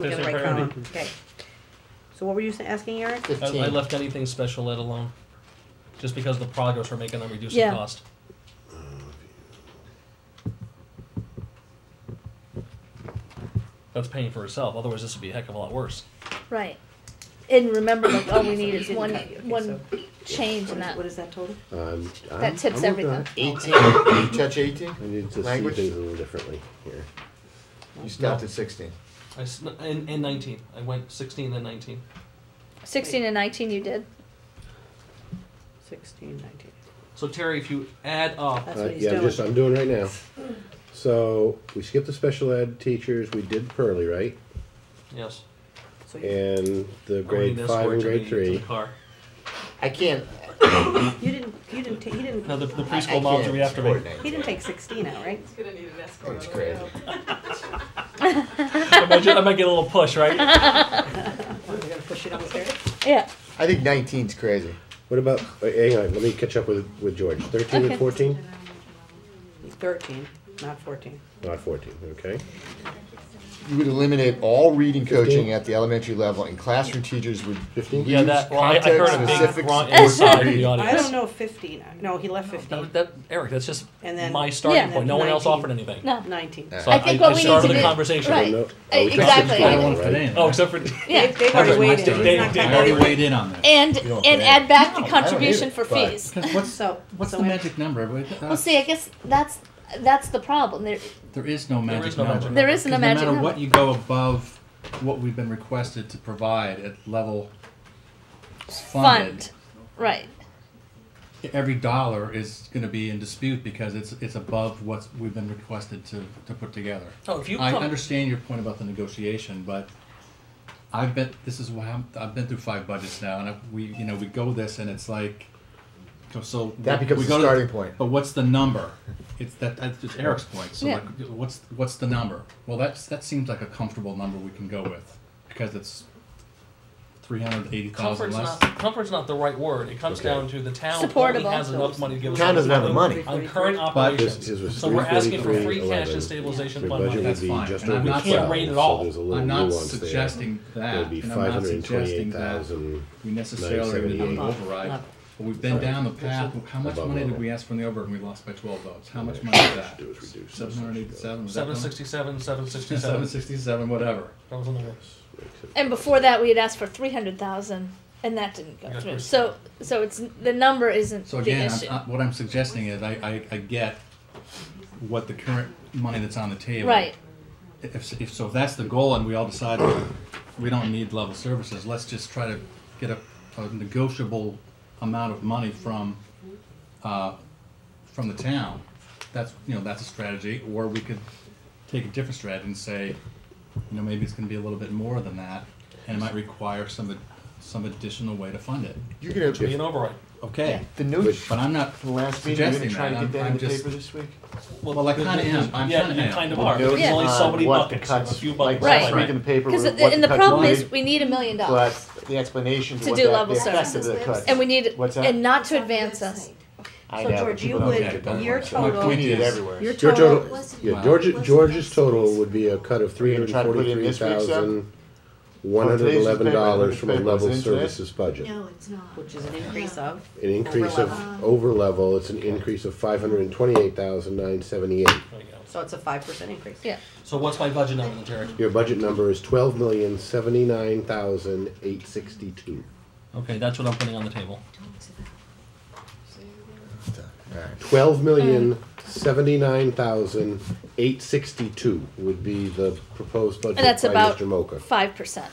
Look at the right column. Okay. So what were you asking, Eric? 15. I left anything special ed alone, just because of the progress we're making on reducing cost. That's paying for itself. Otherwise, this would be a heck of a lot worse. Right. And remember, like, all we need is Didn't one cut you. Okay, one so change in that. What is that total? That tips everything. 18. You touch 18? I need to Language? see things a little differently here. You stopped at 16. And 19. I went 16, then 19. 16 and 19 you did. 16, 19. So Terry, if you add up, That's what he's Yeah, doing. I'm doing right now. So we skipped the special ed teachers. We did Pearly, right? yes. So you, And the I grade need 5 escort and to grade the 3. car. I can't. you didn't, No, the I preschool moms can't are after me. coordinate. he didn't take 16 out, right? He's gonna need an escort. It's on the way crazy. out. I might get a little push, right? We're gonna push you downstairs. Yeah. I think 19's crazy. What about, wait, hang on, let me catch up with George. 13 Okay. and 14? 13, not 14. Not 14, okay. You would eliminate all reading 15? coaching at the elementary level, and classroom teachers would 15? Yeah, that. Well, I heard a big context-specific grunt sports inside of the reading. audience. I don't know if 15. No, he left 15. Eric, that's just And then- my starting Yeah. point. No one else 19. offered anything. No. 19. Yeah. So I think what we need started to the do- conversation. right. No, Exactly. we I don't got want to fit 16, in. Oh, except for Yeah. They've already weighed in. Dave- He's not Dave- I already coming. weighed in on this. And You don't and pay. add back No, the I don't contribution either, for but- fees. What's So the we- magic number? Well, see, I guess that's the problem. There is no magic is no number. magic There isn't a 'Cause magic no matter number. what you go above what we've been requested to provide at level funded, Right. every dollar is going to be in dispute because it's above what we've been requested to put together. Oh, if you I come- understand your point about the negotiation, but I've been through 5 budgets now, and we go this, and it's like, so That becomes we the go to- starting point. But what's the number? That's just Eric's point. So Yeah. like, what's the number? Well, that seems like a comfortable number we can go with because it's 380,000 less. Comfort's not the right word. It comes Okay. down to the town Supportable. only has enough money to give us Town doesn't have the money. on current His operations. was So we're asking for 343, free cash 11. and stabilization Your fund budget money. would That's be fine. just And I'm over not 12, rate it so all. there's a little I'm not nuance there. suggesting that. It would be and I'm not suggesting that 528,000. we necessarily are going to do an override. Above. But we've been down the path. How much Above money did level. we ask from the override and we lost by 12 votes? How much money is that? Do is reduce 787? 767, 767. 767, whatever. That was the number. And before that, we had asked for 300,000, and that didn't go Yeah, through. Chris. So it's the number isn't So the again, issue. what I'm suggesting is I get what the current money that's on the table. Right. If that's the goal and we all decide we don't need level services, let's just try to get a negotiable amount of money from the town. That's a strategy. Or we could take a different strategy and say, maybe it's going to be a little bit more than that, and it might require some additional way to fund it. You're gonna Be an override. Okay, the note but I'm not from the last meeting. You're gonna suggesting try to that. get that I'm in the just paper this week. well, I kind of am. I'm Yeah, kinda you am. kind of are. Notes There's only so on many what the buckets, cuts, a few like buckets. Right. last week in the paper. Because what the and the cuts problem would is be, we need $1 million, but the explanation To what do that, level the effect services. of the cuts. and we need What's that? and not to advance us. I So know, George, but you people don't would, get it done. your My total, We point need it is- everywhere. your Your total, total, yeah, Wow. George's total would be a cut of We're gonna try to put in this week's $343,111 from a paper. level Is it in today? services budget. No, it's not. which is an increase of, An increase of, over level, it's an increase of 528,978. There you go. so it's a 5% increase. Yeah. So what's my budget number then, Terry? Your budget number is 12,079,862. Okay, that's what I'm putting on the table. All right. 12,079,862 would be the proposed budget And that's by about Mr. Mocha. 5%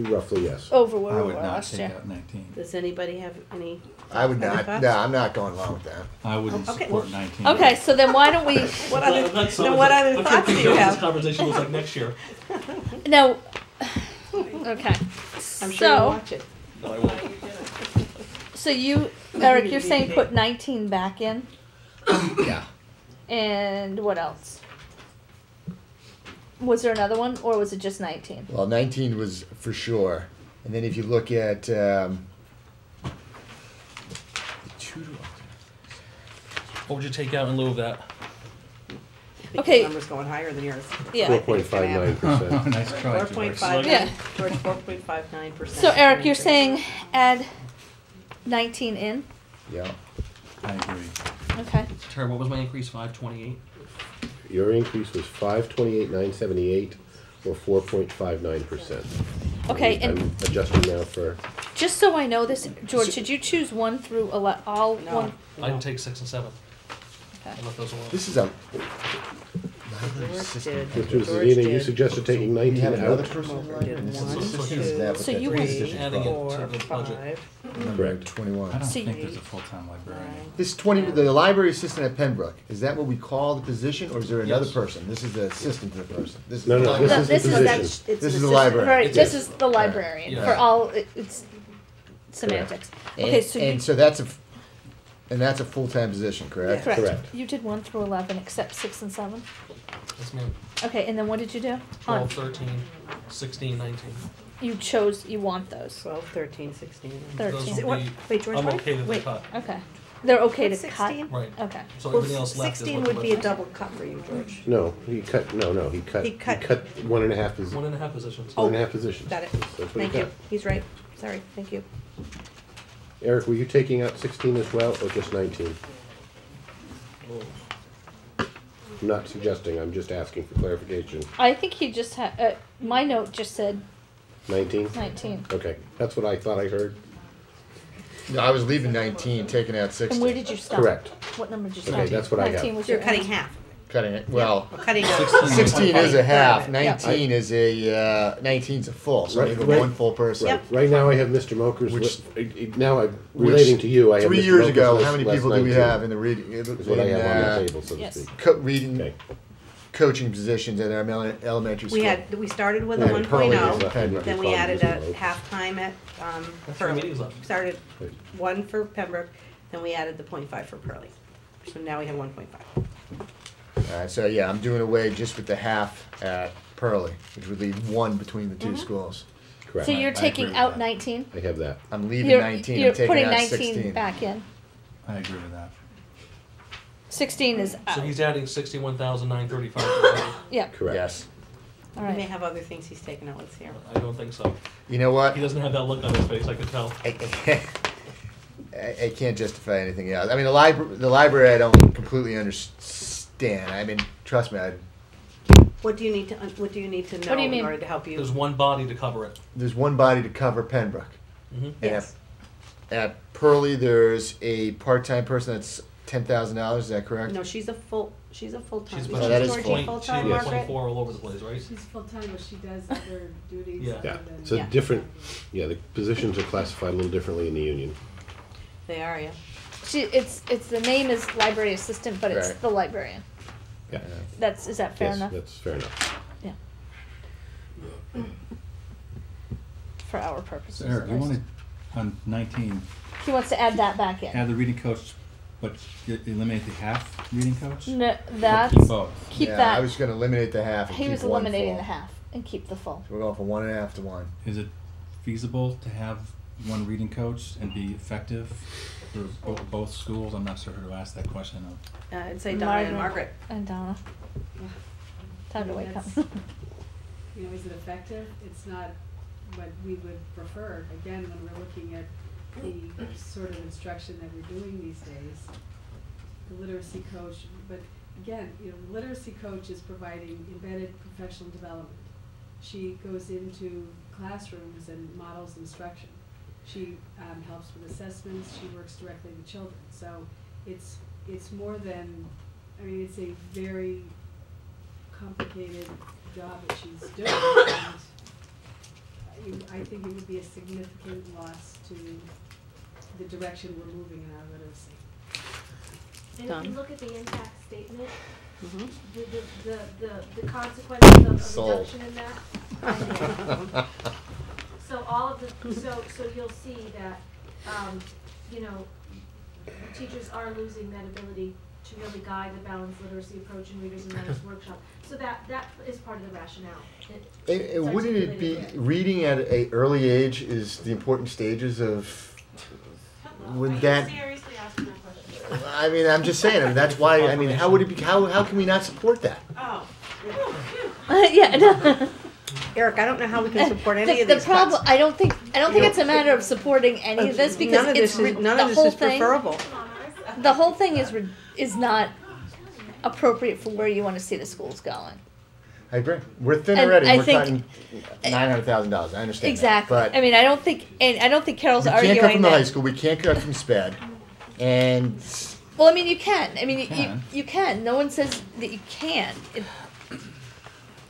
Roughly, yes. over where I we would were not last take year. out 19. Does anybody have any? I would Other not. thoughts? No, I'm not going along with that. I wouldn't Okay. support 19. Okay, so then why don't we What other, then what other thoughts do you This have? conversation looks like next year. no? Okay. I'm sure So- you'll watch it. No, I won't. So you, Eric, you're saying put 19 back in, Yeah. and what else? Was there another one, or was it just 19? Well, 19 was for sure. And then if you look at the tutor. What would you take out in lieu of that? think Okay. the number's going higher than yours. Yeah. 4.59%. Nice try, George. 4.59, Yeah. George, 4.59%. So Eric, you're saying add 19 in? Yeah. I agree. Okay. Terry, what was my increase? 528. Your increase was 528,978, or 4.59%. Okay, and I'm adjusting now for, just so I know this, George, did you choose 1 through all No. one? I didn't take 6 and 7. Okay. I left those alone. This is a. George did. Mr. George Zedina, you did. suggested taking We 19 have another out. person in Did line, and this is one, assistant two, to that, but so that you three went- positions Adding it problem. to Four, the budget. five, Number Correct. 21. I don't So think you- there's a full-time librarian. nine. This 20, the library assistant at Pembroke, is that what we call the position, or is there another Yes. person? This is the assistant to the person. This is No, the no, library. this is the this is- position. It's This an is the assistant. library. Right, It's this a- is the librarian Yeah. for all, it's semantics. Okay, so And you, so that's a full-time position, correct? correct, Correct. you did 1 through 11 except 6 and 7? Yes, ma'am. Okay, and then what did you do? 12, 13, 16, 19. You chose, you want those. 12, 13, 16. Those 13. Is it will what? be, Wait, George, I'm what? okay with the Wait. cut. Okay. They're okay to What's cut? 16? Right. Okay. So Well, everything else left is 16 what would the be a budget- double cut for you, George. No, he cut 1.5 1 and a half positions. 1.5 positions. Got it. That's what he Thank you. cut. He's right. Sorry, thank you. Eric, were you taking out 16 as well, or just 19? I'm not suggesting, I'm just asking for clarification. I think he just had, my note just said 19? 19. Okay, that's what I thought I heard. No, I was leaving 19, taking out 16. And where did you stop? Correct. What number did you stop? Okay, that's what I have. 19 was You're your cutting end. half. Cutting it, well, We're cutting 16 is a half, Yeah. 19 is a, 19's a full, so I Right, need right. one full person. Yep. Right now I have Mr. Moker's, Which- now I'm relating to you, I have 3 Mr. years Moker's ago, list how many less people do we 19 have in the reading? Is what I have on the table, so to Yes. speak. Reading, Okay. coaching positions at our elementary school. We started with a Yeah, 1.0, Pearlie is left then handed. we added a Bottom is half-time at, That's 3 Pearlie. meetings left. Started Right. 1 for Pembroke, then we added the 0.5 for Pearlie. So now we have 1.5. So yeah, I'm doing away just with the half at Pearlie, which would leave 1 between the 2 Mm-hmm. schools. Correct. So you're I agree taking with out that. 19? I have that. I'm leaving You're, 19, you're I'm taking putting out 19 16. back in. I agree with that. 16 is So out. he's adding 61,935 to the budget. Yeah, Correct. Yes. all He may right. have other things he's taken out, let's hear. I don't think so. You know what? He doesn't have that look on his face, I could tell. I can't justify anything else. I mean, the library I don't completely understand. I mean, trust me, What do you need to know What do you in mean? order to help you? There's one body to cover it. there's one body to cover Pembroke. Mhm. And Yes. At Pearlie, there's a part-time person that's $10,000. Is that correct? No, she's a full-time. She's Is been Oh, that is Georgie full. full-time, Yes. Margaret? 24 all over the place, right? She's full-time, but she does other duties Yeah. other Yeah, than. it's a Yeah. different, yeah, the positions are classified a little differently in the union. They are, yeah. It's the name is library assistant, but it's Right. the librarian. Yeah. Is that fair Yes, enough? that's fair enough. Yeah. For our purposes. So Eric, at you least. wanted, on 19, He wants to add that back in. add the reading coach, but eliminate the half reading coach? No, Or that's, keep both? keep Yeah, that. I was going to eliminate the half and He keep was one eliminating full. the half and keep the full. So we're going from 1.5 to 1. Is it feasible to have one reading coach and be effective for both schools? I'm not sure who to ask that question of. I'd say Donna and Margaret. And Donna. Time to I mean, wake up. that's- You know, is it effective? It's not what we would prefer, again, when we're looking at the sort of instruction that we're doing these days. The literacy coach, but again, you know, the literacy coach is providing embedded professional development. She goes into classrooms and models instruction. She helps with assessments, she works directly with children. So it's more than, I mean, it's a very complicated job that she's doing. And I think it would be a significant loss to the direction we're moving in our literacy. And if Done. you look at the impact statement, Mhm. the consequences of a Sold. reduction in that. I know. So all of the, so you'll see that, you know, teachers are losing that ability to really guide the balanced literacy approach in Readers and Writers Workshop. So that is part of the rationale. And wouldn't it be, reading at an early age is the important stages of, would that, seriously asking that question? I mean, I'm just saying. I mean, that's why. I mean, how would it be? How can we not support that? Oh. Yeah. No. Eric, I don't know how we can support any of The these problem, cuts. I don't think it's a matter of supporting any of this because None of it's this is, none the of this whole is thing. preferable. The whole thing is not appropriate for where you want to see the schools going. I agree. We're thin And already. I We're think- cutting $900,000. I understand. Exactly. That. I mean, I don't think Carol's We arguing can't cut from the that. high school. We can't cut from SPED. And Well, I mean, you can. I mean, can. you can. No one says that you can't.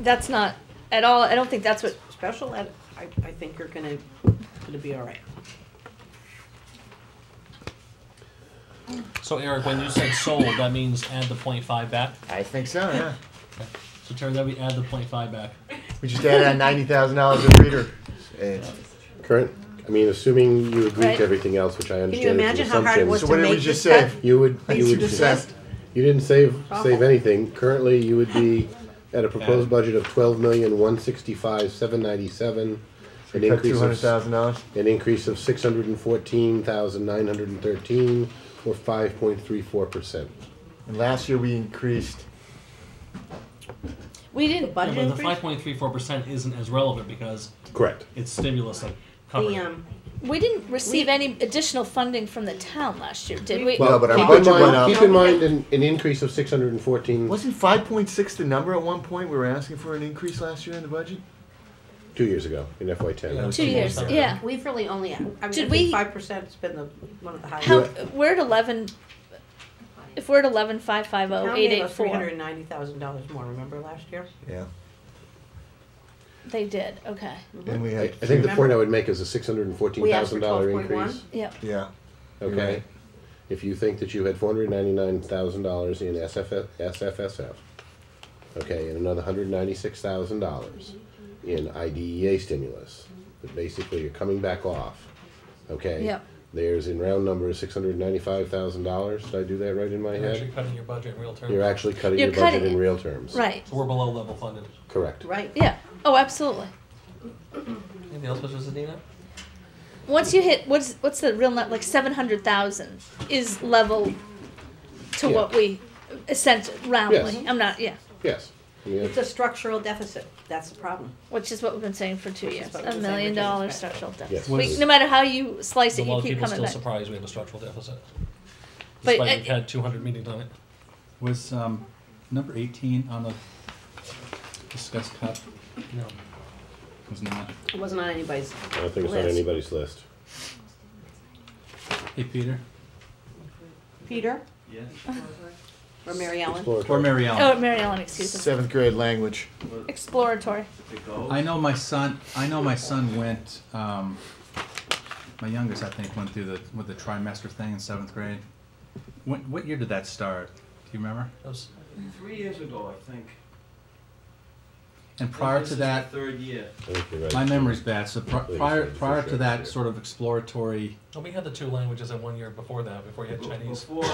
That's not at all. I don't think that's what. Special ed, I think you're gonna be all right. So Eric, when you said sold, that means add the 0.5 back? I think so. Yeah. So Terry, that we add the 0.5 back. We just added on $90,000 of reader. Current, I mean, assuming you agreed Right. to everything else, which I Can you understand is imagine an how hard it was assumption. So to what did we make just this say? cut? You would Just you didn't save Awful. anything. Currently, you would be at a proposed budget of $12,165,797, an Cut increase of $200,000. $614,913, or 5.34%. And last year we increased. We didn't. Budget Yeah, but the increase? 5.34% isn't as relevant because Correct. it's stimulus that covered The, it. We didn't receive any additional funding from the town last year, did we? Well, but our keep budget in mind, went up. Keep in mind an increase of 614 Wasn't 5.6 the number at one point? We were asking for an increase last year in the budget. 2 years ago in FY10. Yeah. 2 years. Yeah. We've really only, I mean, I Did think we- 5%'s been one of the highest. How? We're at 11. If we're at 11,550, Town gave us 884. $390,000 more, remember last year? Yeah. They did. Okay. And we I had. think the point Remember? I would make is a We asked for $614,000 increase. 12.1. Yep. Yeah. Okay. Right. If you think that you had $499,000 in SFSF, okay, and another $196,000 in IDEA stimulus, that basically you're coming back off, okay? Yep. There's in round numbers $695,000. Did I do that right in my You're actually head? cutting your budget in real terms. You're actually cutting You're your budget cutting in it. real terms. Right. So we're below level funded. Correct. Right. Yeah. Oh, absolutely. Anything else, Mr. Zadina? Once you hit what's the real net, like 700,000 is level to Yeah. what we essentially roundly. Yes. I'm not. Yeah. Yes. I mean, It's a structural deficit, that's the problem. Which is what we've been saying for 2 Which is years. what $1 we've been saying million for 2 years, right. structural deficit. Yes. We, no matter how you slice A it, lot you of keep people coming still back. surprised we have a structural deficit. But, Despite we've had 200 meetings on it. Was number 18 on the discussed cut? No. Was not. It wasn't on anybody's I don't think it's on list. anybody's list. Hey, Peter. Peter? Yes. Or Mary Ellen? Or Exploratory. Mary Oh, Ellen. Mary Ellen, excuse me. 7th grade language. Exploratory. It goes. I know my son went, my youngest, I think, went through the trimester thing in 7th grade. What year did that start? Do you remember? That was 3 years ago, I think. And prior This to is that, the third year. I think you're right. my memory's bad, so prior For to sure, that yeah. sort of exploratory, no, we had the 2 languages in 1 year before that, before you had Chinese. Before,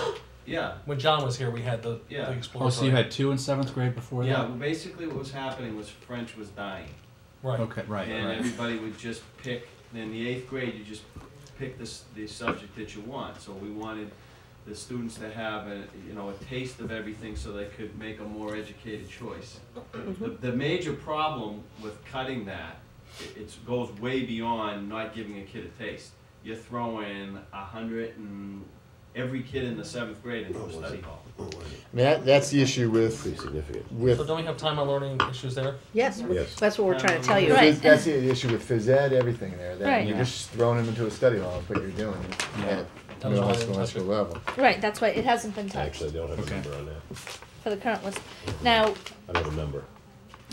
yeah. When John was here, we had the Yeah. exploratory. oh, so you had 2 in 7th grade before Yeah, that? well, basically what was happening was French was dying. Right. Okay, right, And right. everybody would just pick, in the 8th grade, you just pick the subject that you want. So we wanted the students to have a taste of everything so they could make a more educated choice. The major problem with cutting that, it goes way beyond not giving a kid a taste. You're throwing every kid in the 7th grade into a study hall. I mean, that's the issue with Pretty significant. So don't we have time on learning issues there? Yes, Yes. that's what we're trying to tell you. Right. That's the issue with phys ed, everything there. That Right. You're just throwing them into a study hall. That's what you're doing at That was middle why I school, didn't high touch school it. level. Right. That's why it hasn't been touched Actually, I don't have a Okay. number on that. for the current list. Now. I don't have a number.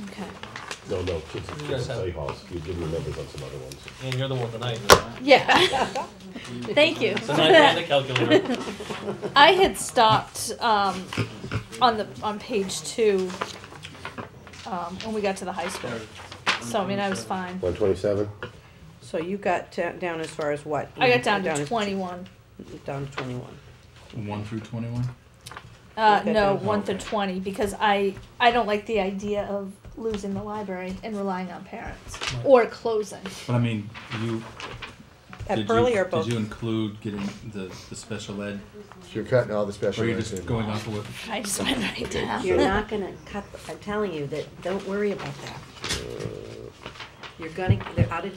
Okay. No, kids You in guys study have- halls. You give me numbers on some other ones. And you're the one tonight. Yeah. Thank you. So now you're on the calculator. I had stopped on page 2 when we got to the high school. So I mean I was fine. 127? So you got down as far as what? I got down as- to 21. Down to 21. 1 through 21? Okay, No, down. 1 through 20 because I don't like the idea of losing the library and relying on parents or closing. But I mean, At Did Pearlie you- or both? Did you include getting the special ed, So you're cutting all the or special are you ed just in. going off of what? I just went right down. You're not gonna cut, I'm telling you that, don't worry about that. You're gonna, they're out of